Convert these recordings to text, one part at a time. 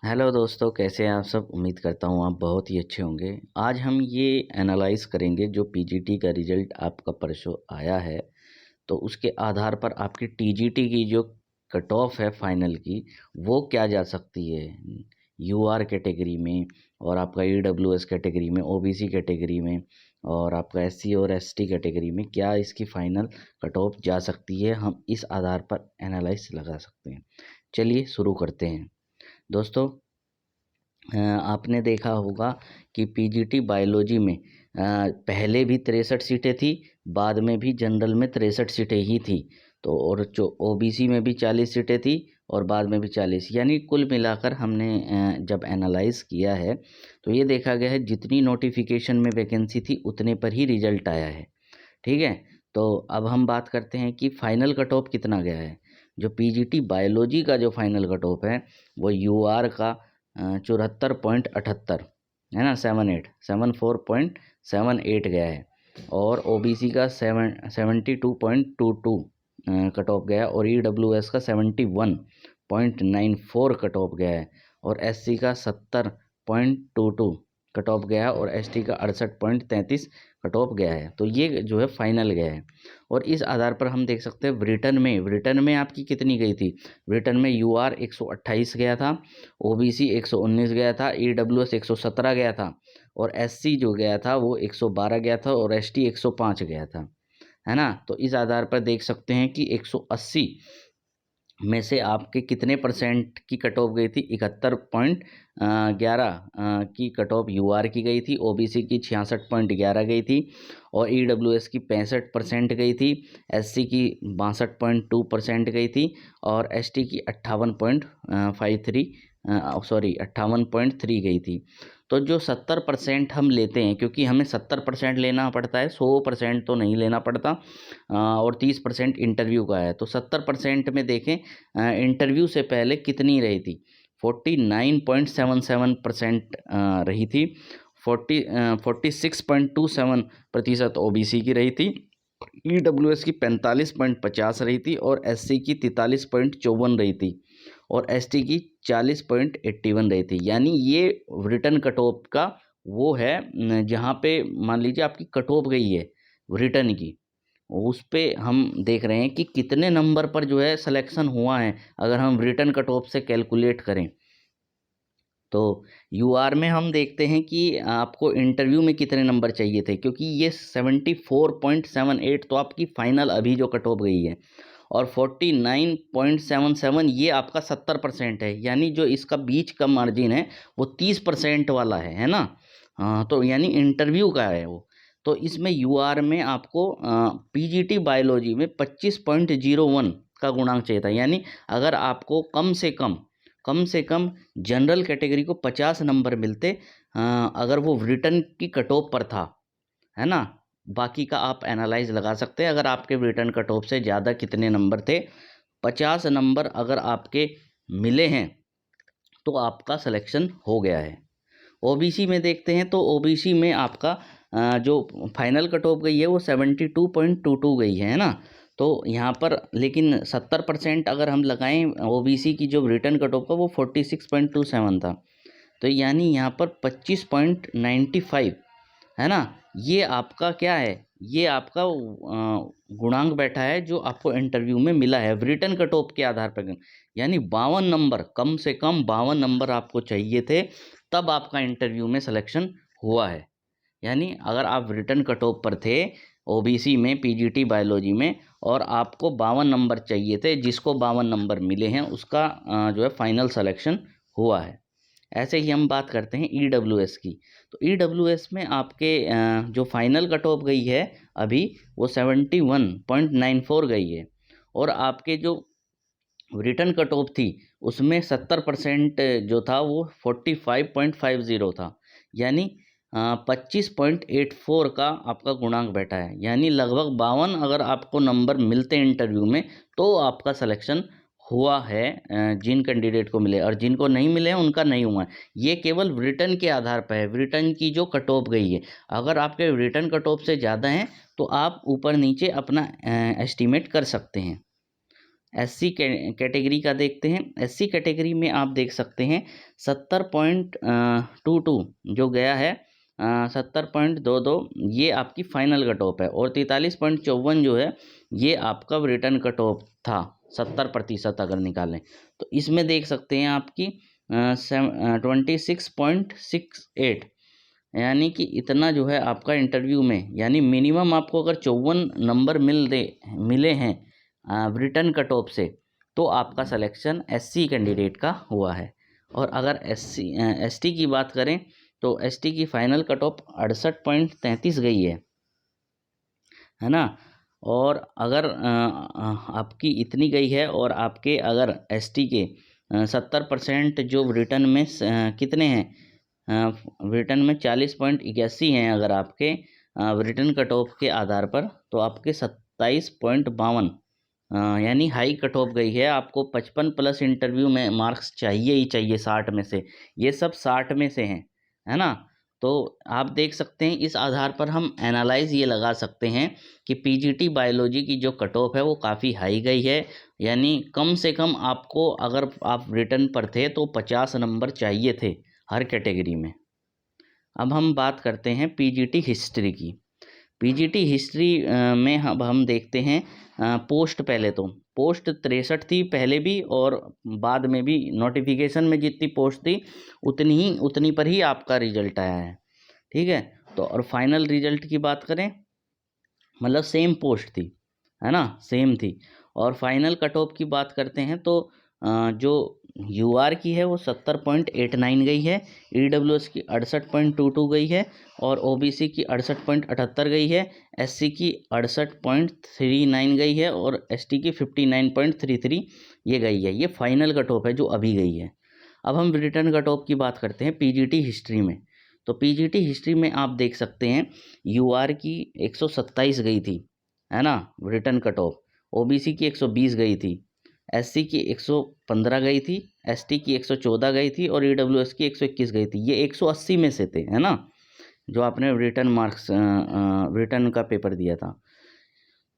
Hello दोस्तों, कैसे हैं आप सब। उम्मीद करता हूँ आप बहुत ही अच्छे होंगे। आज हम ये एनालाइज करेंगे जो पीजीटी का रिजल्ट आपका परसों आया है, तो उसके आधार पर आपकी टीजीटी की जो कट ऑफ है फाइनल की, वो क्या जा सकती है यूआर कैटेगरी में, और आपका ईडब्ल्यूएस कैटेगरी में, ओबीसी कैटेगरी में, और आपका एससी और एसटी कैटेगरी में क्या इसकी फाइनल कट ऑफ जा सकती है। हम इस आधार पर एनालाइज लगा सकते हैं। चलिए शुरू करते हैं दोस्तों। आपने देखा होगा कि पीजीटी बायोलॉजी में पहले भी 63 सीटें थी, बाद में भी जनरल में 63 सीटें ही थी। तो और जो ओबीसी में भी 40 सीटें थी और बाद में भी 40, यानी कुल मिलाकर हमने जब एनालाइज किया है तो ये देखा गया है जितनी नोटिफिकेशन में वैकेंसी थी उतने पर ही रिजल्ट आया है। ठीक है। तो अब हम बात करते हैं कि फाइनल कट ऑफ कितना गया है। जो पीजीटी बायोलॉजी का जो फाइनल कट ऑफ है वो यूआर का 74.78 है ना, 74.78 गया है। और ओबीसी का 72.22 कट ऑफ गया है। और ईडब्ल्यूएस का 71.94 कट ऑफ गया है। और एससी का 70.22 कट ऑफ गया है। और एसटी का 68.33 कट ऑफ गया है। तो ये जो है फाइनल गया है। और इस आधार पर हम देख सकते हैं रिटर्न में आपकी कितनी गई थी। रिटर्न में यूआर 128 गया था, ओबीसी 119 गया था, ईडब्ल्यूएस 117 गया था, और एससी जो गया था वो 112 गया था, और एसटी 105 गया था, है ना। तो इस आधार पर देख सकते हैं कि 180 में से आपके कितने परसेंट की कट ऑफ गई थी। 71.11 की कट ऑफ यूआर की गई थी, ओबीसी की 66.11 गई थी, और ईडब्ल्यूएस की 65% गई थी, एससी की 62.2% गई थी, और एसटी की 58.3 गई थी। तो जो 70% हम लेते हैं, क्योंकि हमें 70% लेना पड़ता है, 100% तो नहीं लेना पड़ता, और 30% इंटरव्यू का है। तो 70% में देखें इंटरव्यू से पहले कितनी रही थी। 49.77% रही थी। 46.27% ओबीसी की रही थी। ईडब्ल्यूएस की 45.50 रही थी, और एससी की 43.54 रही थी, और एसटी की 40.81 रही थी। यानी ये रिटर्न कट ऑफ का वो है जहाँ पे मान लीजिए आपकी कट ऑफ गई है रिटर्न की, उस पे हम देख रहे हैं कि कितने नंबर पर जो है सिलेक्शन हुआ है। अगर हम रिटर्न कट ऑफ से कैलकुलेट करें तो यूआर में हम देखते हैं कि आपको इंटरव्यू में कितने नंबर चाहिए थे, क्योंकि ये 74.78 तो आपकी फाइनल अभी जो कट ऑफ गई है, और 49.77 ये आपका 70% है। यानी जो इसका बीच का मार्जिन है वो 30% वाला है ना। हाँ, तो यानी इंटरव्यू का है वो। तो इसमें यूआर में आपको पीजीटी बायोलॉजी में 25.01 का गुणांक चाहिए था। यानी अगर आपको कम से कम जनरल कैटेगरी को 50 नंबर मिलते, अगर वो रिटर्न की कट ऑफ पर था, है ना। बाकी का आप एनालाइज लगा सकते हैं। अगर आपके रिटर्न कट ऑफ से ज़्यादा कितने नंबर थे, 50 नंबर अगर आपके मिले हैं तो आपका सिलेक्शन हो गया है। ओबीसी में देखते हैं तो ओबीसी में आपका जो फाइनल कट ऑफ गई है वो 72.22 गई है ना। तो यहाँ पर लेकिन 70% अगर हम लगाएं ओबीसी की जो रिटर्न कट ऑफ का वो 46.27 था। तो यानी यहाँ पर 25.95 है ना। ये आपका क्या है, ये आपका गुणांक बैठा है जो आपको इंटरव्यू में मिला है रिटर्न कट ऑफ के आधार पर। यानी 52 नंबर, कम से कम 52 नंबर आपको चाहिए थे, तब आपका इंटरव्यू में सिलेक्शन हुआ है। यानी अगर आप रिटर्न कट ऑफ पर थे ओबीसी में पीजीटी बायोलॉजी में, और आपको 52 नंबर चाहिए थे, जिसको 52 नंबर मिले हैं उसका जो है फाइनल सिलेक्शन हुआ है। ऐसे ही हम बात करते हैं ईडब्ल्यूएस की। तो ईडब्ल्यूएस में आपके जो फाइनल कट ऑफ गई है अभी वो 71.94 गई है। और आपके जो रिटर्न कट ऑफ थी उसमें 70% जो था वो 45.50 था। यानी 25.84 का आपका गुणांक बैठा है। यानी लगभग 52 अगर आपको नंबर मिलते हैं इंटरव्यू में तो आपका सिलेक्शन हुआ है। जिन कैंडिडेट को मिले, और जिनको नहीं मिले हैं उनका नहीं हुआ है। ये केवल रिटर्न के आधार पर है, रिटर्न की जो कट ऑफ गई है। अगर आपके रिटर्न कट ऑफ से ज़्यादा हैं तो आप ऊपर नीचे अपना एस्टिमेट कर सकते हैं, एससी कैटेगरी का देखते हैं। एससी कैटेगरी में आप देख सकते हैं 70.22 जो गया है 70.22 ये आपकी फाइनल कट ऑफ है, और 43.54 जो है ये आपका रिटर्न कट ऑफ था 70% अगर निकालें तो इसमें देख सकते हैं आपकी 26.68, यानी कि इतना जो है आपका इंटरव्यू में, यानी मिनिमम आपको अगर 54 नंबर मिले हैं रिटर्न कट ऑफ से तो आपका सिलेक्शन एससी कैंडिडेट का हुआ है। और अगर एसटी की बात करें तो एसटी की फाइनल कट ऑफ 68.33 गई है ना। और अगर आपकी इतनी गई है और आपके अगर एसटी के 70% जो रिटर्न में कितने हैं रिटर्न में 40.81 हैं अगर आपके रिटर्न कट ऑफ के आधार पर, तो आपके 27.52 यानी हाई कट ऑफ गई है। आपको 55 प्लस इंटरव्यू में मार्क्स चाहिए ही चाहिए 60 में से, ये सब 60 में से हैं, है ना। तो आप देख सकते हैं इस आधार पर हम एनालाइज ये लगा सकते हैं कि पीजीटी बायोलॉजी की जो कट ऑफ है वो काफ़ी हाई गई है, यानी कम से कम आपको अगर आप रिटर्न पर थे तो 50 नंबर चाहिए थे हर कैटेगरी में। अब हम बात करते हैं पीजीटी हिस्ट्री की। पीजीटी हिस्ट्री में हम देखते हैं पोस्ट, पहले तो पोस्ट 63 थी पहले भी, और बाद में भी नोटिफिकेशन में जितनी पोस्ट थी उतनी पर ही आपका रिजल्ट आया है, ठीक है। तो और फाइनल रिजल्ट की बात करें मतलब सेम पोस्ट थी, है ना, सेम थी। और फाइनल कट ऑफ की बात करते हैं तो जो यूआर की है वो 70.89 गई है, ईडब्ल्यूएस की 68.22 गई है, और ओबीसी की 68.78 गई है, एससी की 68.39 गई है, और एसटी की 59.33 ये गई है। ये फाइनल कट ऑफ है जो अभी गई है। अब हम रिटर्न कट ऑफ की बात करते हैं पीजीटी हिस्ट्री में। तो पीजीटी हिस्ट्री में आप देख सकते हैं यूआर की 127 गई थी, है ना, रिटर्न कट ऑफ। ओबीसी की 120 गई थी, एससी की 115 गई थी, एसटी की 114 गई थी, और ईडब्ल्यूएस की 121 गई थी। ये 180 में से थे, है ना, जो आपने रिटर्न मार्क्स रिटर्न का पेपर दिया था।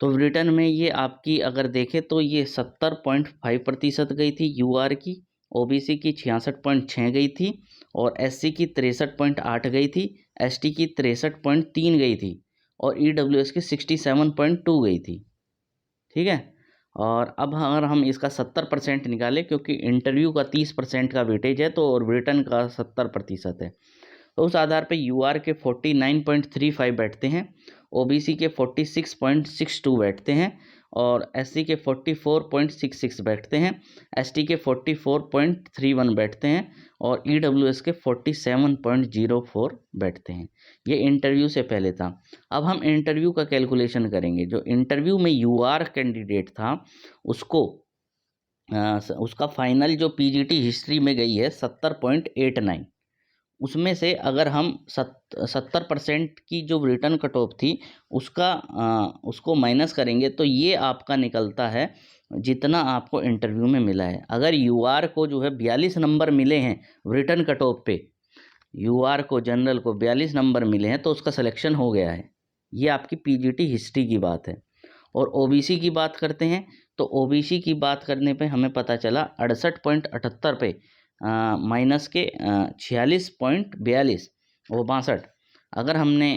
तो रिटर्न में ये आपकी अगर देखें तो ये 70.5% गई थी यूआर की, ओबीसी की 66.6 गई थी, और एससी की 63.8 गई थी, एसटी की 63.3 गई थी, और ईडब्ल्यूएस की 67.2 गई थी, ठीक है। और अब अगर हम इसका 70% निकालें, क्योंकि इंटरव्यू का 30% का वेटेज है तो और रिटर्न का 70% है, तो उस आधार पे यूआर के 49.35 बैठते हैं, ओबीसी के 46.62 बैठते हैं, और एससी के 44.66 बैठते हैं, एसटी के 44.31 बैठते हैं, और ईडब्ल्यूएस के 47.04 बैठते हैं। ये इंटरव्यू से पहले था। अब हम इंटरव्यू का कैलकुलेशन करेंगे। जो इंटरव्यू में यूआर कैंडिडेट था उसको उसका फाइनल जो पीजीटी हिस्ट्री में गई है 70.89, उसमें से अगर हम 70% की जो रिटर्न कट ऑफ थी उसको माइनस करेंगे तो ये आपका निकलता है जितना आपको इंटरव्यू में मिला है। अगर यूआर को जो है 42 नंबर मिले हैं रिटर्न कट ऑफ पे, यूआर को जनरल को 42 नंबर मिले हैं तो उसका सिलेक्शन हो गया है। ये आपकी पीजीटी हिस्ट्री की बात है। और ओबीसी की बात करते हैं तो ओबीसी की बात करने पे हमें पता चला 68.78 पे माइनस के 46.42 वो 62, अगर हमने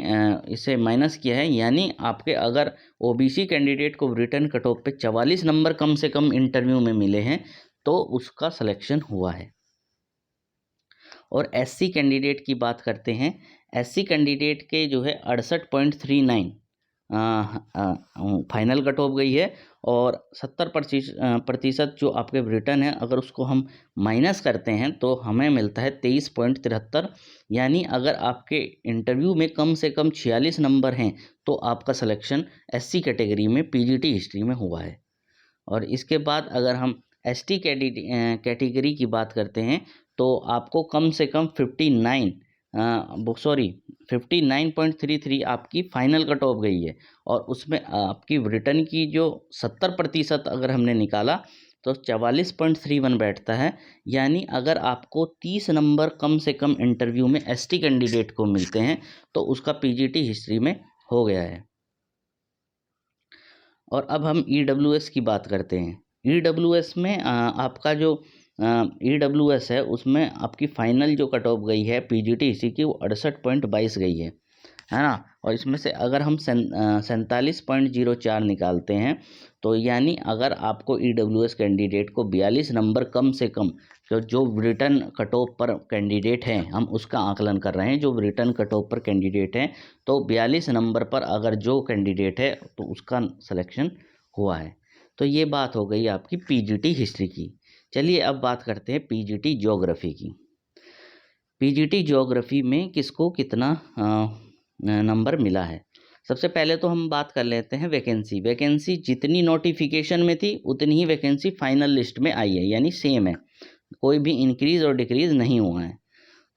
इसे माइनस किया है, यानी आपके अगर ओबीसी कैंडिडेट को रिटर्न कट ऑफ पे 44 नंबर कम से कम इंटरव्यू में मिले हैं तो उसका सिलेक्शन हुआ है। और एससी कैंडिडेट की बात करते हैं। एससी कैंडिडेट के जो है 68.39 फाइनल कट ऑफ गई है, और 70% जो आपके रिटर्न है अगर उसको हम माइनस करते हैं तो हमें मिलता है 23.73, यानी अगर आपके इंटरव्यू में कम से कम 46 नंबर हैं तो आपका सिलेक्शन एससी कैटेगरी में पीजीटी हिस्ट्री में हुआ है। और इसके बाद अगर हम एसटी कैटेगरी की बात करते हैं तो आपको कम से कम 59.33 आपकी फाइनल कट ऑफ गई है, और उसमें आपकी रिटर्न की जो 70% अगर हमने निकाला तो 44.31 बैठता है। यानी अगर आपको 30 नंबर कम से कम इंटरव्यू में एसटी कैंडिडेट को मिलते हैं तो उसका पीजीटी हिस्ट्री में हो गया है। और अब हम ईडब्ल्यूएस की बात करते हैं। EWS में आपका जो EWS है उसमें आपकी फाइनल जो कट ऑफ गई है PGT की वो 68.22 गई है ना। और इसमें से अगर हम 47.04 निकालते हैं तो यानी अगर आपको EWS कैंडिडेट को 42 नंबर कम से कम, जो रिटर्न कट ऑफ पर कैंडिडेट हैं, हम उसका आकलन कर रहे हैं, जो रिटर्न कट ऑफ पर कैंडिडेट हैं, तो 42 नंबर पर अगर जो कैंडिडेट है तो उसका सिलेक्शन हुआ है। तो ये बात हो गई आपकी PGT हिस्ट्री की। चलिए अब बात करते हैं PGT ज्योग्राफी की। PGT ज्योग्राफी में किसको कितना नंबर मिला है। सबसे पहले तो हम बात कर लेते हैं वैकेंसी जितनी नोटिफिकेशन में थी उतनी ही वैकेंसी फाइनल लिस्ट में आई है, यानी सेम है, कोई भी इंक्रीज और डिक्रीज नहीं हुआ है।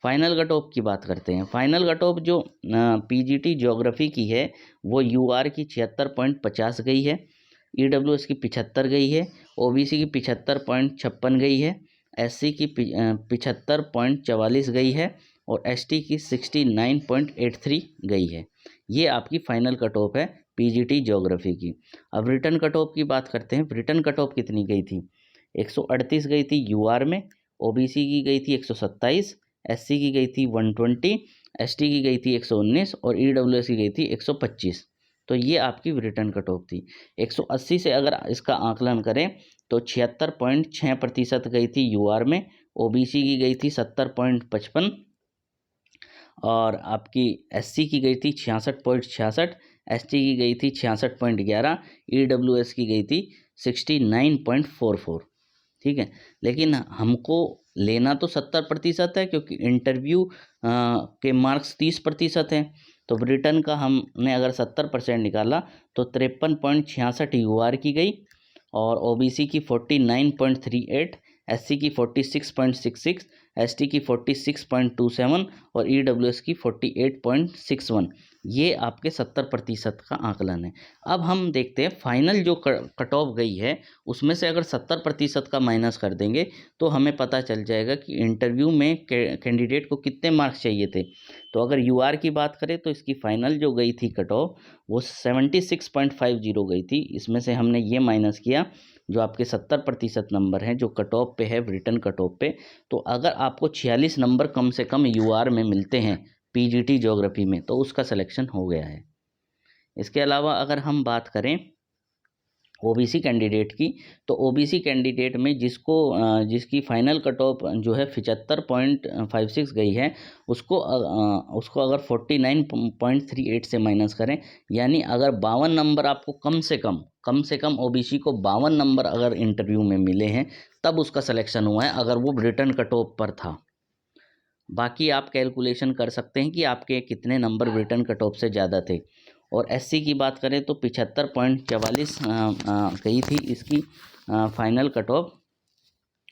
फाइनल कट ऑफ की बात करते हैं। फाइनल कट ऑफ जो PGT ज्योग्राफी की है वो UR की 76.50 गई है, EWS की 75 गई है, OBC की 75.56 गई है, SC की 75.44 गई है और ST की 69.83 गई है। ये आपकी फाइनल कट ऑफ है PGT ज्योग्राफी की। अब रिटर्न कट ऑफ की बात करते हैं। रिटर्न कट ऑफ कितनी गई थी? 138 गई थी UR में, OBC की गई थी 127, SC की गई थी 120, ST की गई थी 119 और EWS की गई थी 125। तो ये आपकी रिटर्न कट ऑफ थी। 180 से अगर इसका आकलन करें तो 76.6% गई थी UR में, OBC की गई थी 70.55 और आपकी SC की गई थी 66.66, ST की गई थी 66.11, EWS की गई थी 69.44। ठीक है, लेकिन हमको लेना तो 70% है क्योंकि इंटरव्यू के मार्क्स 30% हैं। तो रिटर्न का हमने अगर 70% निकाला तो 53.66 UR की गई और OBC की 49.38, SC की 46.66, ST की 46.27 और EWS की 48.61। ये आपके 70% का आकलन है। अब हम देखते हैं फाइनल जो कट ऑफ गई है उसमें से अगर 70% का माइनस कर देंगे तो हमें पता चल जाएगा कि इंटरव्यू में कैंडिडेट को कितने मार्क्स चाहिए थे। तो अगर UR की बात करें तो इसकी फाइनल जो गई थी कट ऑफ वो 76.50 गई थी। इसमें से हमने ये माइनस किया जो आपके 70% नंबर हैं जो कट ऑफ पे है रिटर्न कट ऑफ पे। तो अगर आपको 46 नंबर कम से कम UR में मिलते हैं PGT ज्योग्राफी में तो उसका सिलेक्शन हो गया है। इसके अलावा अगर हम बात करें OBC कैंडिडेट की तो OBC कैंडिडेट में जिसकी फाइनल कट ऑफ जो है 75.56 गई है उसको अगर 49.38 से माइनस करें, यानी अगर 52 नंबर आपको कम से कम OBC को 52 नंबर अगर इंटरव्यू में मिले हैं तब उसका सिलेक्शन हुआ है, अगर वो रिटर्न कट ऑफ पर था। बाकी आप कैलकुलेशन कर सकते हैं कि आपके कितने नंबर रिटर्न कट ऑफ से ज़्यादा थे। और SC की बात करें तो 75.44 गई थी इसकी फाइनल कट ऑफ,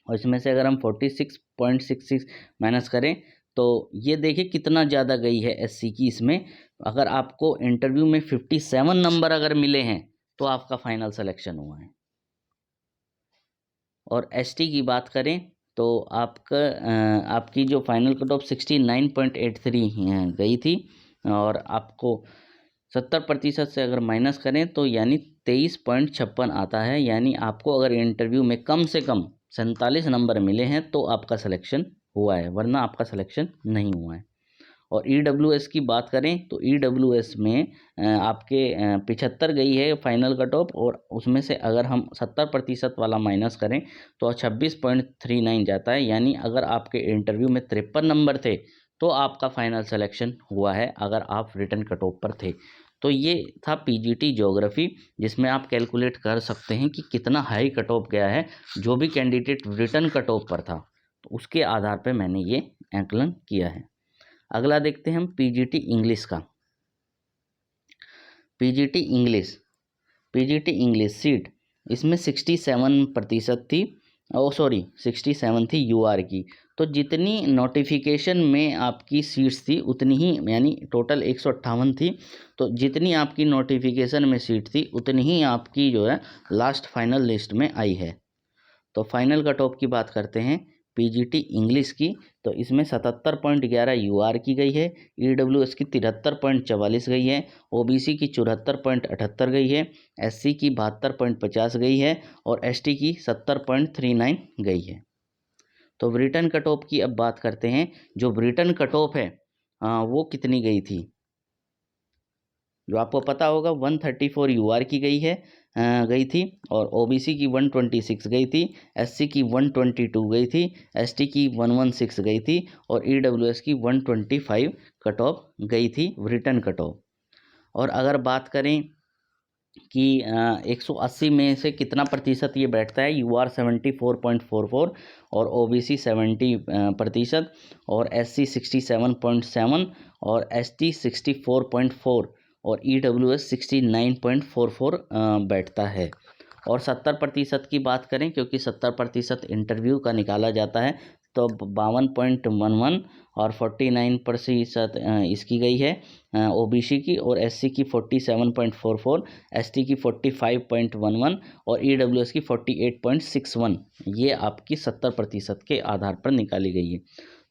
और इसमें से अगर हम 46.66 माइनस करें तो ये देखिए कितना ज़्यादा गई है SC की। इसमें अगर आपको इंटरव्यू में 57 नंबर अगर मिले हैं तो आपका फाइनल सिलेक्शन हुआ है। और ST की बात करें तो आपकी जो फाइनल कट ऑफ 69.83 गई थी और आपको 70% से अगर माइनस करें तो यानी 23.56 आता है। यानी आपको अगर इंटरव्यू में कम से कम 47 नंबर मिले हैं तो आपका सिलेक्शन हुआ है, वरना आपका सिलेक्शन नहीं हुआ है। और EWS की बात करें तो EWS में आपके 75 गई है फाइनल कट ऑफ, और उसमें से अगर हम 70% वाला माइनस करें तो 26.39 जाता है। यानी अगर आपके इंटरव्यू में 53 नंबर थे तो आपका फाइनल सिलेक्शन हुआ है अगर आप रिटर्न कट ऑफ पर थे। तो ये था PGT ज्योग्राफी जिसमें आप कैलकुलेट कर सकते हैं कि कितना हाई कट ऑफ गया है। जो भी कैंडिडेट रिटर्न कट ऑफ पर था तो उसके आधार पर मैंने ये आकलन किया है। अगला देखते हैं हम PGT इंग्लिश का। PGT इंग्लिश सीट इसमें 67% थी, 67 थी UR की। तो जितनी नोटिफिकेशन में आपकी सीट्स थी उतनी ही, यानी टोटल 158 थी, तो जितनी आपकी नोटिफिकेशन में सीट थी उतनी ही आपकी जो है लास्ट फाइनल लिस्ट में आई है। तो फाइनल कट ऑफ की बात करते हैं। पीजीटी इंग्लिश की, तो इसमें 77.11 यूआर की गई है, ईडब्ल्यूएस की 73.44 गई है, ओबीसी की 74.78 गई है, एससी की 72.50 गई है और एसटी की 70.39 गई है। तो ब्रिटेन कट ऑफ की अब बात करते हैं। जो ब्रिटेन कट ऑफ है वो कितनी गई थी, जो आपको पता होगा 134 यूआर की गई थी और ओबीसी की 126 गई थी, एससी की 122 गई थी, एसटी की 116 गई थी और ईडब्ल्यूएस की 125 कट ऑफ गई थी, ब्रिटेन कट ऑफ। और अगर बात करें कि 180 में से कितना प्रतिशत ये बैठता है, यूआर 74.44 और ओबीसी 70% और एससी 67.7 और एसटी 64.4 और ईडब्ल्यूएस 69.44 बैठता है। और 70% की बात करें, क्योंकि 70% इंटरव्यू का निकाला जाता है, तो 52.11 और 49% इसकी गई है ओबीसी की, और एससी की 47.44, एसटी की 45.11 और ईडब्ल्यूएस की 48.61। ये आपकी 70% के आधार पर निकाली गई है।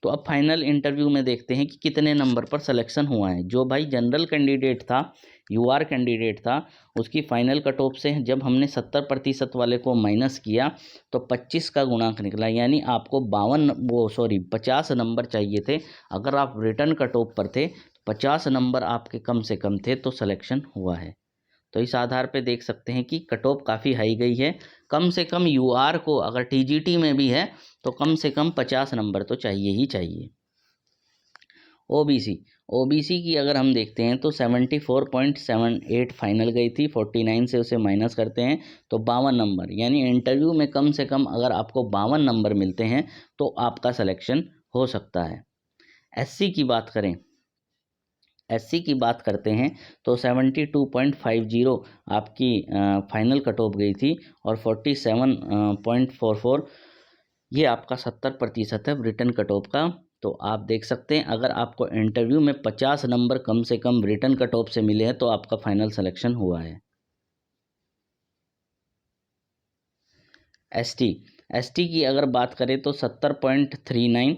तो अब फाइनल इंटरव्यू में देखते हैं कि कितने नंबर पर सिलेक्शन हुआ है। जो भाई जनरल कैंडिडेट था, यूआर कैंडिडेट था, उसकी फाइनल कट ऑफ से जब हमने 70% वाले को माइनस किया तो 25 का गुणांक निकला, यानी आपको 50 नंबर चाहिए थे। अगर आप रिटर्न कट ऑफ पर थे, 50 नंबर आपके कम से कम थे तो सिलेक्शन हुआ है। तो इस आधार पे देख सकते हैं कि कट ऑफ काफ़ी हाई गई है। कम से कम यूआर को अगर टीजीटी में भी है तो कम से कम 50 नंबर तो चाहिए ही चाहिए। ओबीसी की अगर हम देखते हैं तो 74.78 फाइनल गई थी, 49 से उसे माइनस करते हैं तो 52 नंबर, यानी इंटरव्यू में कम से कम अगर आपको 52 नंबर मिलते हैं तो आपका सिलेक्शन हो सकता है। एससी की बात करते हैं तो 72.50 आपकी फाइनल कट ऑफ गई थी और 47.44 ये आपका 70% है रिटर्न कट ऑफ का। तो आप देख सकते हैं अगर आपको इंटरव्यू में 50 नंबर कम से कम रिटर्न कट ऑफ से मिले हैं तो आपका फाइनल सिलेक्शन हुआ है। एसटी की अगर बात करें तो 70.39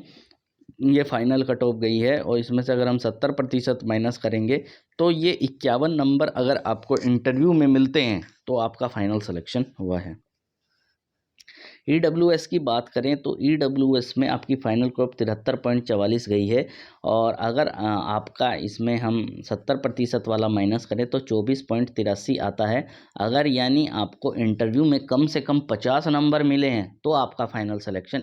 ये फाइनल कट ऑफ गई है और इसमें से अगर हम 70% माइनस करेंगे तो ये 51 नंबर अगर आपको इंटरव्यू में मिलते हैं तो आपका फाइनल सिलेक्शन हुआ है। ईडब्ल्यूएस की बात करें तो ईडब्ल्यूएस में आपकी फाइनल कट ऑफ 73.44 गई है और अगर आपका इसमें हम 70% वाला माइनस करें तो 24.83 आता है। अगर यानी आपको इंटरव्यू में कम से कम 50 नंबर मिले हैं तो आपका फाइनल सिलेक्शन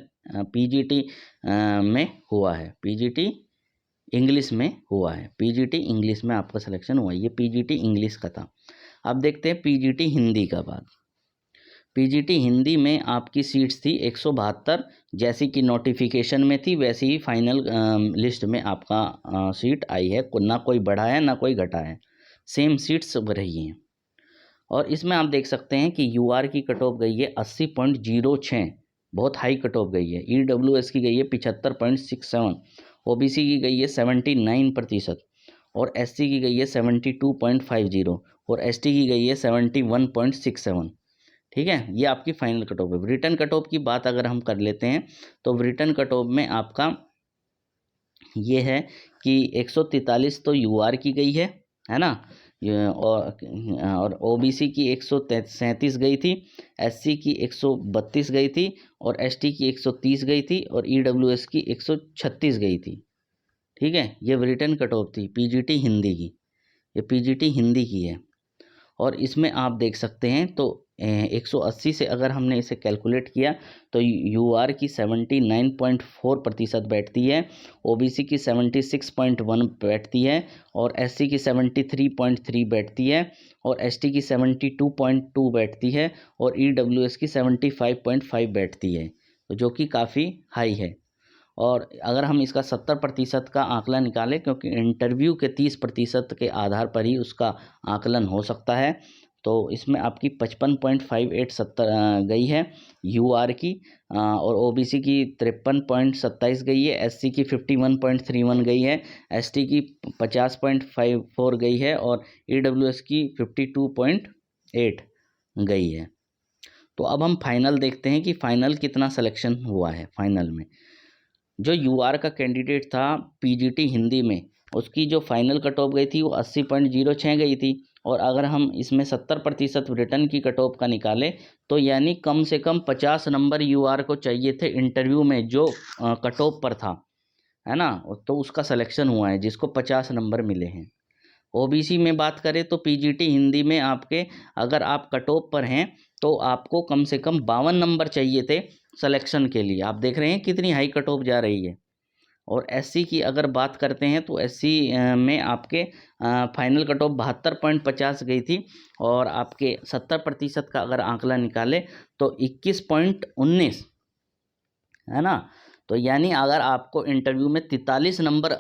पीजीटी में हुआ है, पीजीटी इंग्लिश में हुआ है, पीजीटी इंग्लिश में आपका सिलेक्शन हुआ है। ये पीजीटी इंग्लिश का था। अब देखते हैं पीजीटी हिंदी का बात। पीजीटी हिंदी में आपकी सीट्स थी 172, जैसी कि नोटिफिकेशन में थी वैसी ही फाइनल लिस्ट में आपका सीट आई है, ना कोई बढ़ा है ना कोई घटा है, सेम सीट्स रही हैं। और इसमें आप देख सकते हैं कि यूआर की कट ऑफ गई है 80.06, बहुत हाई कट ऑफ गई है। ईडब्ल्यूएस की गई है 75.67, ओबीसी की गई है 79% और एससी की गई है 72.50 और एसटी की गई है 71.67। ठीक है, ये आपकी फाइनल कट ऑफ है। रिटर्न कट ऑफ की बात अगर हम कर लेते हैं तो रिटर्न कट ऑफ में आपका ये है कि 143 तो यूआर की गई है ना, और ओबीसी की 137 गई थी, एससी की 132 गई थी और एसटी की 130 गई थी और ईडब्ल्यूएस की 136 गई थी। ठीक है, ये रिटर्न कट ऑफ थी पीजीटी हिंदी की, ये पीजीटी हिंदी की है। और इसमें आप देख सकते हैं तो 180 से अगर हमने इसे कैलकुलेट किया तो यूआर की 79.4% बैठती है, ओबीसी की 76.1 बैठती है और एससी की 73.3 बैठती है और एसटी की 72.2 बैठती है और ईडब्ल्यूएस की 75.5 बैठती है, तो जो कि काफ़ी हाई है। और अगर हम इसका 70% का आकलन निकालें, क्योंकि इंटरव्यू के 30% के आधार पर ही उसका आकलन हो सकता है, तो इसमें आपकी 55.58 गई है यूआर की और ओबीसी की 53.27 गई है, एससी की 51.31 गई है, एसटी की 50.54 गई है और ईडब्ल्यूएस की 52.8 गई है। तो अब हम फाइनल देखते हैं कि फाइनल कितना सिलेक्शन हुआ है। फाइनल में जो यूआर का कैंडिडेट था पीजीटी हिंदी में, उसकी जो फाइनल कट ऑफ गई थी वो 80.06 गई थी। और अगर हम इसमें 70% रिटर्न की कट ऑफ का निकालें तो यानी कम से कम 50 नंबर यूआर को चाहिए थे इंटरव्यू में जो कट ऑफ पर था, है ना। तो उसका सिलेक्शन हुआ है जिसको 50 नंबर मिले हैं। ओबीसी में बात करें तो पीजीटी हिंदी में आपके अगर आप कट ऑफ पर हैं तो आपको कम से कम 52 नंबर चाहिए थे सिलेक्शन के लिए। आप देख रहे हैं कितनी हाई कट ऑफ जा रही है। और एससी की अगर बात करते हैं तो एससी में आपके फाइनल कट ऑफ 72.50 गई थी और आपके 70% का अगर आंकड़ा निकाले तो 21.19, है ना। तो यानी अगर आपको इंटरव्यू में 43 नंबर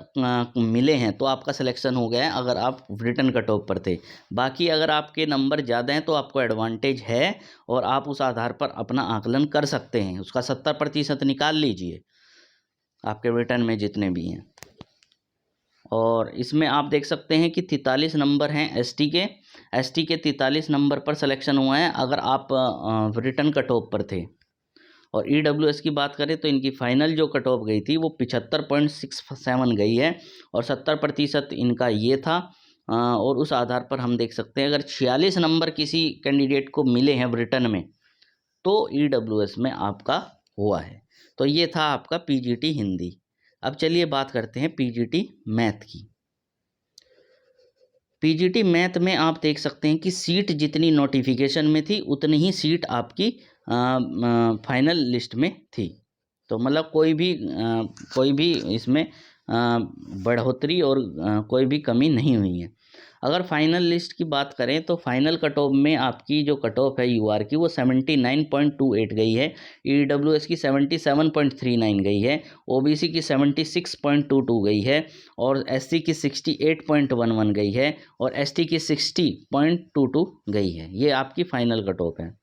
मिले हैं तो आपका सिलेक्शन हो गया है अगर आप रिटर्न कट ऑफ पर थे। बाकी अगर आपके नंबर ज़्यादा हैं तो आपको एडवांटेज है और आप उस आधार पर अपना आकलन कर सकते हैं। उसका 70% निकाल लीजिए आपके रिटर्न में जितने भी हैं। और इसमें आप देख सकते हैं कि 43 नंबर हैं एसटी के। एसटी के 43 नंबर पर सिलेक्शन हुआ है अगर आप रिटर्न कट ऑफ पर थे। और ईडब्ल्यूएस की बात करें तो इनकी फाइनल जो कट ऑफ गई थी वो 75.67 गई है और 70% इनका ये था। और उस आधार पर हम देख सकते हैं अगर 46 नंबर किसी कैंडिडेट को मिले हैं रिटर्न में तो ईडब्ल्यूएस में आपका हुआ है। तो ये था आपका पीजीटी हिंदी। अब चलिए बात करते हैं पीजीटी मैथ की। पीजीटी मैथ में आप देख सकते हैं कि सीट जितनी नोटिफिकेशन में थी उतनी ही सीट आपकी फाइनल लिस्ट में थी। तो मतलब कोई भी इसमें बढ़ोतरी और कोई भी कमी नहीं हुई है। अगर फाइनल लिस्ट की बात करें तो फाइनल कट ऑफ में आपकी जो कट ऑफ है यूआर की वो 79.28 गई है, ईडब्ल्यूएस की 77.39 गई है, ओबीसी की 76.22 गई है और एससी की 68.11 गई है और एसटी की 60.22 गई है। ये आपकी फाइनल कट ऑफ है।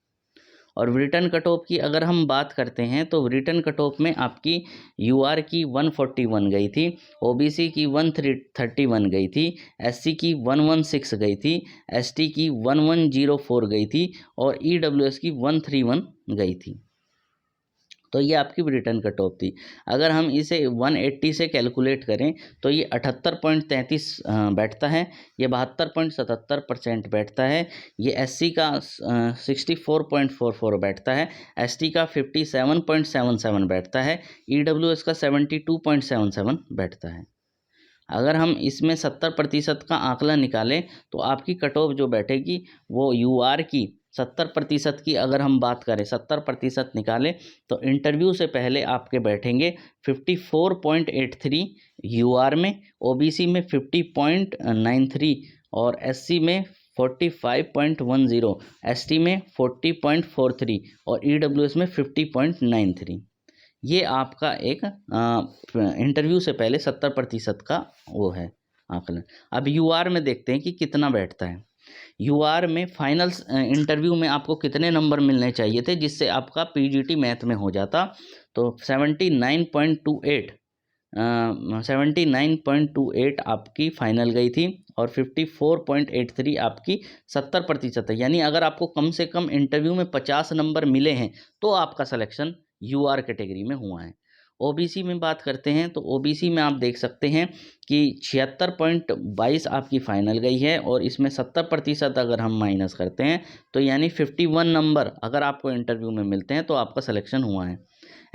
और रिटर्न कट ऑफ की अगर हम बात करते हैं तो रिटर्न कट ऑफ में आपकी यूआर की 141 गई थी, ओबीसी की 131 गई थी, एससी की 116 गई थी, एसटी की 1104 गई थी और ईडब्ल्यूएस की 131 गई थी। तो ये आपकी रिटर्न कट ऑफ थी। अगर हम इसे 180 से कैलकुलेट करें तो ये 78.33 बैठता है, ये 72.77% बैठता है, ये एससी का 64.44 बैठता है, एसटी का 57.77 बैठता है, ईडब्ल्यूएस का 72.77 बैठता है। अगर हम इसमें 70% का आंकलन निकालें तो आपकी कट ऑफ जो बैठेगी वो यूआर की 70% की अगर हम बात करें 70% निकालें तो इंटरव्यू से पहले आपके बैठेंगे 54.83 यूआर में, ओबीसी में 50.93 और एससी में 45.10, एसटी में 40.43 और ईडब्ल्यूएस में 50.93। ये आपका एक इंटरव्यू से पहले 70% का वो है आकलन। अब यूआर में देखते हैं कि कितना बैठता है। यूआर में फाइनल इंटरव्यू में आपको कितने नंबर मिलने चाहिए थे जिससे आपका पीजीटी मैथ में हो जाता। तो 79.28 आपकी फाइनल गई थी और 54.83 आपकी 70% है। यानी अगर आपको कम से कम इंटरव्यू में 50 नंबर मिले हैं तो आपका सिलेक्शन यूआर कैटेगरी में हुआ है। ओबीसी में बात करते हैं तो ओबीसी में आप देख सकते हैं कि 76.22 आपकी फाइनल गई है और इसमें 70% अगर हम माइनस करते हैं तो यानी 51 नंबर अगर आपको इंटरव्यू में मिलते हैं तो आपका सिलेक्शन हुआ है।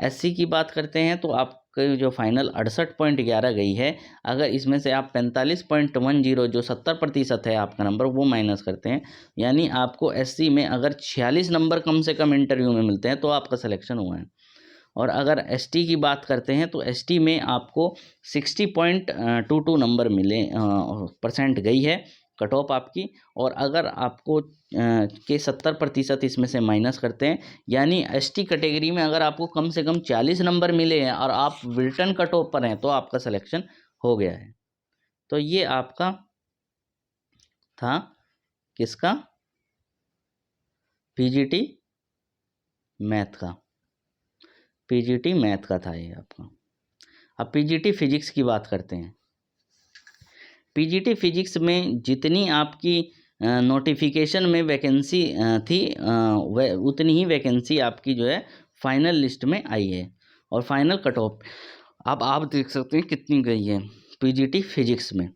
एससी की बात करते हैं तो आपकी जो फाइनल 68.11 गई है, अगर इसमें से आप 45.10 जो 70% है आपका नंबर वो माइनस करते हैं यानी आपको एससी में अगर 46 नंबर कम से कम इंटरव्यू में मिलते हैं तो आपका सिलेक्शन हुआ है। और अगर एसटी की बात करते हैं तो एसटी में आपको 60.22 नंबर मिले परसेंट गई है कट ऑफ आपकी। और अगर आपको के 70% इसमें से माइनस करते हैं यानी एसटी कैटेगरी में अगर आपको कम से कम 40 नंबर मिले हैं और आप रिटर्न कट ऑफ पर हैं तो आपका सिलेक्शन हो गया है। तो ये आपका था किसका, पीजीटी मैथ का। पीजीटी मैथ का था ये आपका। अब पीजीटी फिजिक्स की बात करते हैं। पीजीटी फिजिक्स में जितनी आपकी नोटिफिकेशन में वैकेंसी थी उतनी ही वैकेंसी आपकी जो है फाइनल लिस्ट में आई है। और फाइनल कट ऑफ अब आप देख सकते हैं कितनी गई है। पीजीटी फिजिक्स में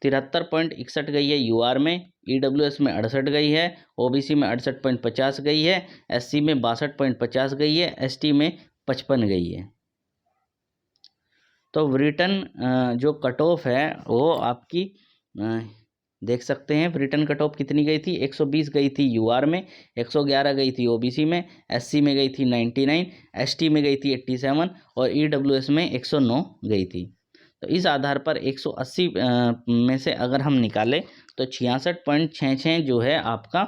73.61 गई है, यूआर में, ईडब्ल्यूएस में 68 गई है, ओबीसी में 68.50 गई है, एससी में 62.50 गई है, एसटी में 55 गई है। तो रिटन जो कट ऑफ है वो आपकी देख सकते हैं रिटन कट ऑफ कितनी गई थी। 120 गई थी यूआर में, 111 गई थी ओबीसी में, एससी में गई थी 99, एसटी में गई थी 87 और ईडब्ल्यूएस में 109 गई थी। तो इस आधार पर 180 में से अगर हम निकालें तो 66.66 जो है आपका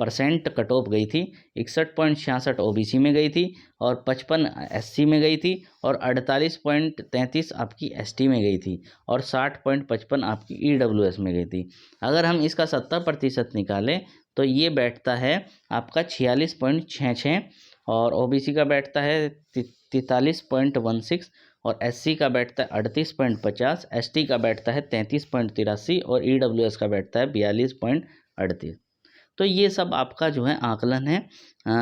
% कट ऑफ गई थी, 61.66 ओबीसी में गई थी और 55 एससी में गई थी और 48.33 आपकी एसटी में गई थी और 60.55 आपकी ईडब्ल्यूएस में गई थी। अगर हम इसका 70% निकालें तो ये बैठता है आपका 46.66 और ओबीसी का बैठता है 43.16 और एससी का बैठता है 38.50, एसटी का बैठता है 33.83 और ईडब्ल्यूएस का बैठता है 42.38। तो ये सब आपका जो है आकलन है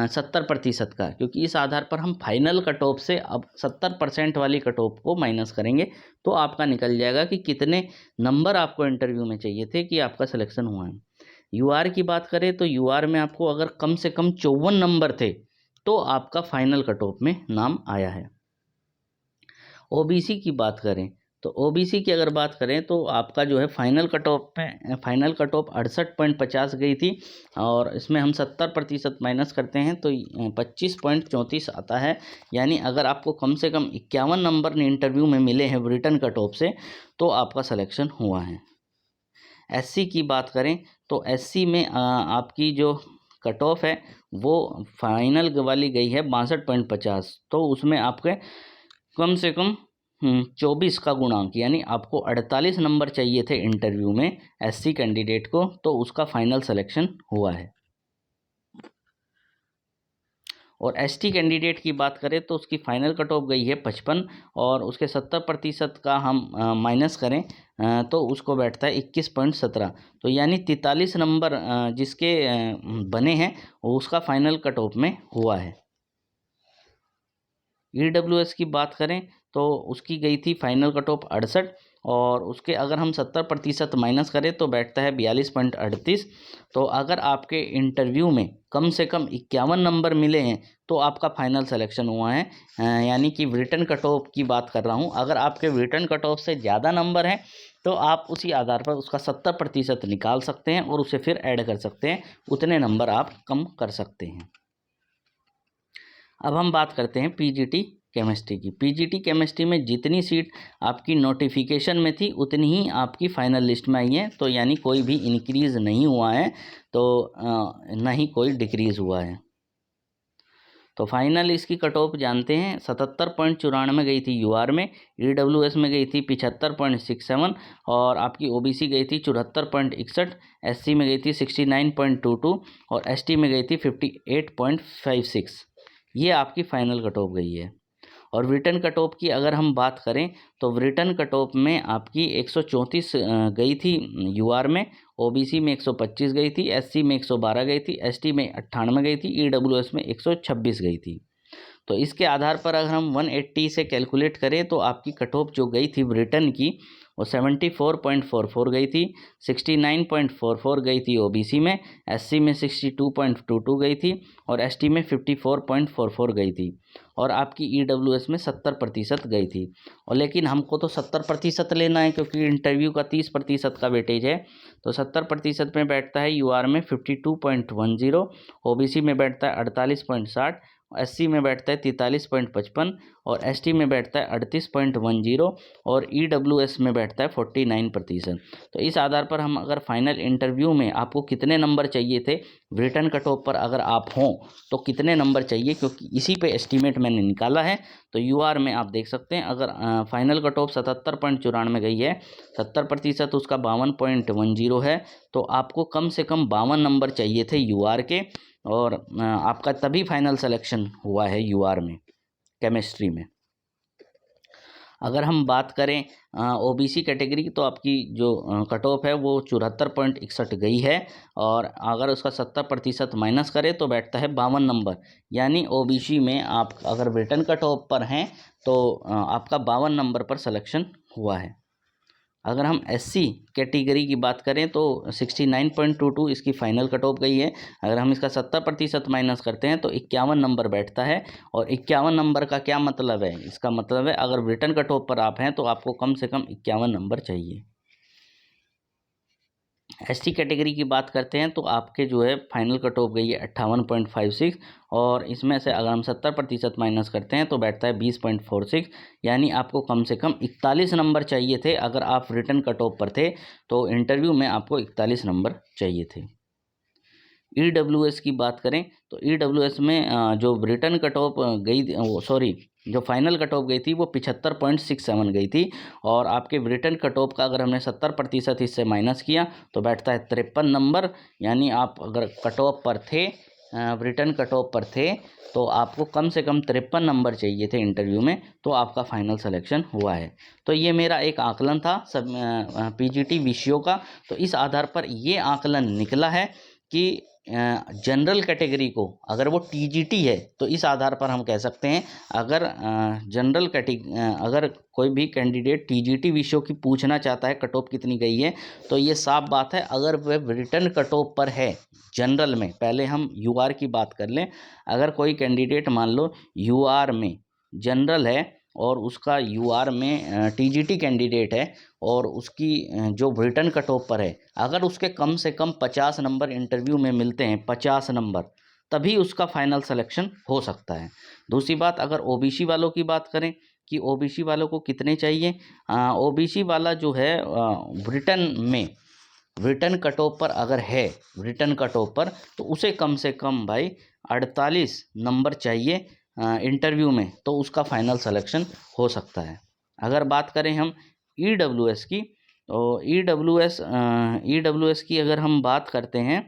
70% का, क्योंकि इस आधार पर हम फाइनल कट ऑफ से अब 70% वाली कट ऑफ को माइनस करेंगे तो आपका निकल जाएगा कि कितने नंबर आपको इंटरव्यू में चाहिए थे कि आपका सिलेक्शन हुआ है। यूआर की बात करें तो यूआर में आपको अगर कम से कम 54 नंबर थे तो आपका फाइनल कट ऑफ में नाम आया है। ओबीसी की बात करें तो ओबीसी की अगर बात करें तो आपका जो है फाइनल कट ऑफ में फाइनल कट ऑफ 68.50 गई थी और इसमें हम 70% माइनस करते हैं तो 25.34 आता है। यानी अगर आपको कम से कम 51 नंबर इंटरव्यू में मिले हैं रिटन कट ऑफ से तो आपका सिलेक्शन हुआ है। एससी की बात करें तो एससी में आपकी जो कट ऑफ है वो फाइनल वाली गई है 62.50, तो उसमें आपके कम से कम 24 का गुणांक यानी आपको 48 नंबर चाहिए थे इंटरव्यू में एससी कैंडिडेट को, तो उसका फाइनल सिलेक्शन हुआ है। और एसटी कैंडिडेट की बात करें तो उसकी फाइनल कट ऑफ गई है 55 और उसके 70% का हम माइनस करें तो उसको बैठता है 21.17, तो यानी 43 नंबर जिसके बने हैं उसका फाइनल कट ऑफ में हुआ है। ईडब्ल्यूएस की बात करें तो उसकी गई थी फाइनल कट ऑफ 68 और उसके अगर हम 70% माइनस करें तो बैठता है 42.38। तो अगर आपके इंटरव्यू में कम से कम 51 नंबर मिले हैं तो आपका फाइनल सिलेक्शन हुआ है। यानी कि रिटन कट ऑफ की बात कर रहा हूँ। अगर आपके रिटन कट ऑफ से ज़्यादा नंबर हैं तो आप उसी आधार पर उसका 70% निकाल सकते हैं और उसे फिर ऐड कर सकते हैं, उतने नंबर आप कम कर सकते हैं। अब हम बात करते हैं पीजीटी केमिस्ट्री की। पीजीटी केमिस्ट्री में जितनी सीट आपकी नोटिफिकेशन में थी उतनी ही आपकी फाइनल लिस्ट में आई है, तो यानी कोई भी इंक्रीज़ नहीं हुआ है तो ना ही कोई डिक्रीज़ हुआ है। तो फाइनल इसकी कट ऑफ जानते हैं 77.94 गई थी यूआर में, ईडब्ल्यूएस में गई थी 75.67 और आपकी ओबीसी गई थी 74.61, एससी में गई थी 69.22 और एसटी में गई थी 58.56। ये आपकी फाइनल कट ऑफ गई है। और रिटन कट ऑफ की अगर हम बात करें तो रिटन कट ऑफ में आपकी 134 गई थी यूआर में, ओबीसी में 125 गई थी, एससी में 112 गई थी, एसटी में 98 गई थी, ईडब्ल्यूएस में 126 गई थी। तो इसके आधार पर अगर हम 180 से कैलकुलेट करें तो आपकी कट ऑफ जो गई थी रिटन की वो 74.44 गई थी, 69.44 गई थी ओबीसी में, एससी में 62.22 गई थी और एसटी में 54.44 गई थी और आपकी ईडब्ल्यूएस में 70% गई थी। और लेकिन हमको तो 70% लेना है क्योंकि इंटरव्यू का 30% का वेटेज है, तो 70% में बैठता है यूआर में 52.10, ओबीसी में बैठता है 48.60, एससी में बैठता है 43.55 और एसटी में बैठता है 38.10 और ईडब्ल्यूएस में बैठता है 49%। तो इस आधार पर हम अगर फाइनल इंटरव्यू में आपको कितने नंबर चाहिए थे रिटन कट ऑफ पर अगर आप हों तो कितने नंबर चाहिए, क्योंकि इसी पे एस्टीमेट मैंने निकाला है। तो यूआर में आप देख सकते हैं अगर फाइनल कट ऑफ 77.94 गई है, 70% उसका 52.10 है, तो आपको कम से कम 52 नंबर चाहिए थे यूआर के और आपका तभी फाइनल सिलेक्शन हुआ है यूआर में केमिस्ट्री में। अगर हम बात करें ओबीसी कैटेगरी की, तो आपकी जो कट ऑफ है वो 74.61 गई है, और अगर उसका 70% माइनस करें तो बैठता है 52 नंबर। यानी ओबीसी में आप अगर रिटर्न कट ऑफ पर हैं तो आपका 52 नंबर पर सिलेक्शन हुआ है। अगर हम एससी कैटेगरी की बात करें तो 69.22 इसकी फाइनल कट ऑफ गई है। अगर हम इसका 70% माइनस करते हैं तो 51 नंबर बैठता है। और 51 नंबर का क्या मतलब है? इसका मतलब है अगर रिटर्न कट ऑफ पर आप हैं तो आपको कम से कम 51 नंबर चाहिए। एसटी कैटेगरी की बात करते हैं तो आपके जो है फाइनल कट ऑफ गई है 58.56, और इसमें से अगर हम 70% माइनस करते हैं तो बैठता है 20.46। यानी आपको कम से कम 41 नंबर चाहिए थे। अगर आप रिटर्न कट ऑफ पर थे तो इंटरव्यू में आपको 41 नंबर चाहिए थे। ईडब्ल्यूएस की बात करें तो ईडब्ल्यूएस में जो रिटर्न कट ऑफ गई, सॉरी, जो फाइनल कट ऑफ गई थी वो 75.67 गई थी। और आपके रिटर्न कट ऑफ का अगर हमने 70% इससे माइनस किया तो बैठता है 53 नंबर। यानी आप अगर कट ऑफ पर थे, रिटर्न कट ऑफ पर थे, तो आपको कम से कम 53 नंबर चाहिए थे इंटरव्यू में, तो आपका फाइनल सिलेक्शन हुआ है। तो ये मेरा एक आकलन था सब पीजीटी विषयों का। तो इस आधार पर ये आकलन निकला है कि जनरल कैटेगरी को अगर वो टीजीटी है तो इस आधार पर हम कह सकते हैं, अगर जनरल अगर कोई भी कैंडिडेट टीजीटी विषयों की पूछना चाहता है कट ऑफ कितनी गई है, तो ये साफ बात है अगर वह रिटर्न कट ऑफ पर है जनरल में। पहले हम यूआर की बात कर लें। अगर कोई कैंडिडेट मान लो यूआर में जनरल है और उसका यूआर में टीजीटी कैंडिडेट है और उसकी जो रिटर्न कट ऑफ पर है, अगर उसके कम से कम 50 नंबर इंटरव्यू में मिलते हैं, 50 नंबर, तभी उसका फाइनल सिलेक्शन हो सकता है। दूसरी बात, अगर ओबीसी वालों की बात करें कि ओबीसी वालों को कितने चाहिए, ओबीसी वाला जो है रिटर्न में रिटर्न कट ऑफ पर अगर है, रिटर्न कट ऑफ पर, तो उसे कम से कम भाई 48 नंबर चाहिए इंटरव्यू में, तो उसका फाइनल सिलेक्शन हो सकता है। अगर बात करें हम ईडब्ल्यूएस की, तो ईडब्ल्यूएस की अगर हम बात करते हैं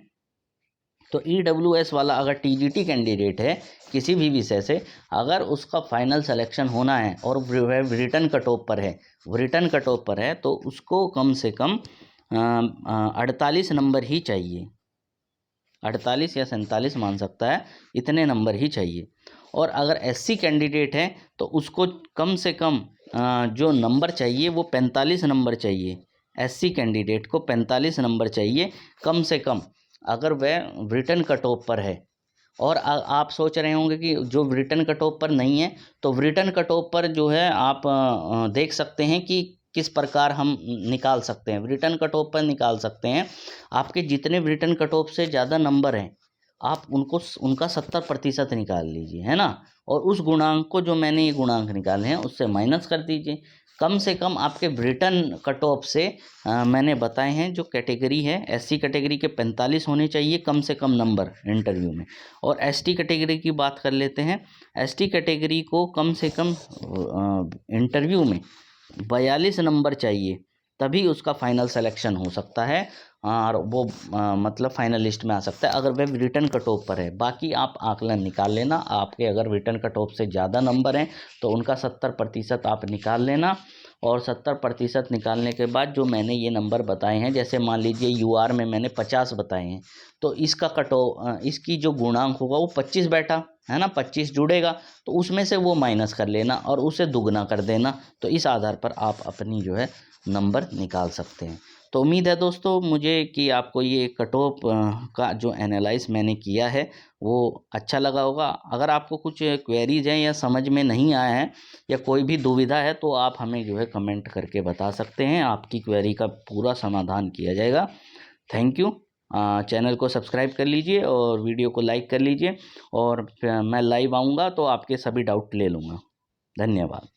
तो ईडब्ल्यूएस वाला अगर टीजीटी कैंडिडेट है किसी भी विषय से, अगर उसका फाइनल सिलेक्शन होना है और वह रिटर्न कट ऑफ पर है, रिटर्न कट ऑफ पर है, तो उसको कम से कम 48 नंबर ही चाहिए। 48 या 47 मान सकता है, इतने नंबर ही चाहिए। और अगर एससी कैंडिडेट है तो उसको कम से कम जो नंबर चाहिए वो 45 नंबर चाहिए। एससी कैंडिडेट को 45 नंबर चाहिए कम से कम, अगर वह रिटर्न कट ऑफ पर है। और आप सोच रहे होंगे कि जो रिटर्न कट ऑफ पर नहीं है, तो रिटर्न कट ऑफ पर जो है आप देख सकते हैं कि किस प्रकार हम निकाल सकते हैं। रिटर्न कट ऑफ पर निकाल सकते हैं, आपके जितने रिटर्न कट ऑफ से ज़्यादा नंबर हैं आप उनका 70% निकाल लीजिए, है ना। और उस गुणांक को, जो मैंने ये गुणांक निकाले हैं, उससे माइनस कर दीजिए। कम से कम आपके रिटर्न कट ऑफ से मैंने बताए हैं जो कैटेगरी है, एससी कैटेगरी के 45 होने चाहिए कम से कम नंबर इंटरव्यू में। और एसटी कैटेगरी की बात कर लेते हैं। एसटी कैटेगरी को कम से कम इंटरव्यू में 42 नंबर चाहिए, तभी उसका फाइनल सिलेक्शन हो सकता है और वो मतलब फाइनल लिस्ट में आ सकता है, अगर वह रिटर्न कट ऑफ पर है। बाकी आप आकलन निकाल लेना, आपके अगर रिटर्न कट ऑफ से ज़्यादा नंबर हैं तो उनका 70% आप निकाल लेना। और 70% निकालने के बाद जो मैंने ये नंबर बताए हैं, जैसे मान लीजिए यूआर में मैंने 50 बताए हैं, तो इसका इसकी जो गुणांक होगा वो 25 बैठा है ना, 25 जुड़ेगा, तो उसमें से वो माइनस कर लेना और उसे दुगना कर देना। तो इस आधार पर आप अपनी जो है नंबर निकाल सकते हैं। तो उम्मीद है दोस्तों मुझे कि आपको ये कट ऑफ का जो एनालाइज मैंने किया है वो अच्छा लगा होगा। अगर आपको कुछ क्वेरीज हैं या समझ में नहीं आया है या कोई भी दुविधा है तो आप हमें जो है कमेंट करके बता सकते हैं, आपकी क्वेरी का पूरा समाधान किया जाएगा। Thank you. चैनल को सब्सक्राइब कर लीजिए और वीडियो को लाइक कर लीजिए, और मैं लाइव आऊँगा तो आपके सभी डाउट ले लूँगा। धन्यवाद।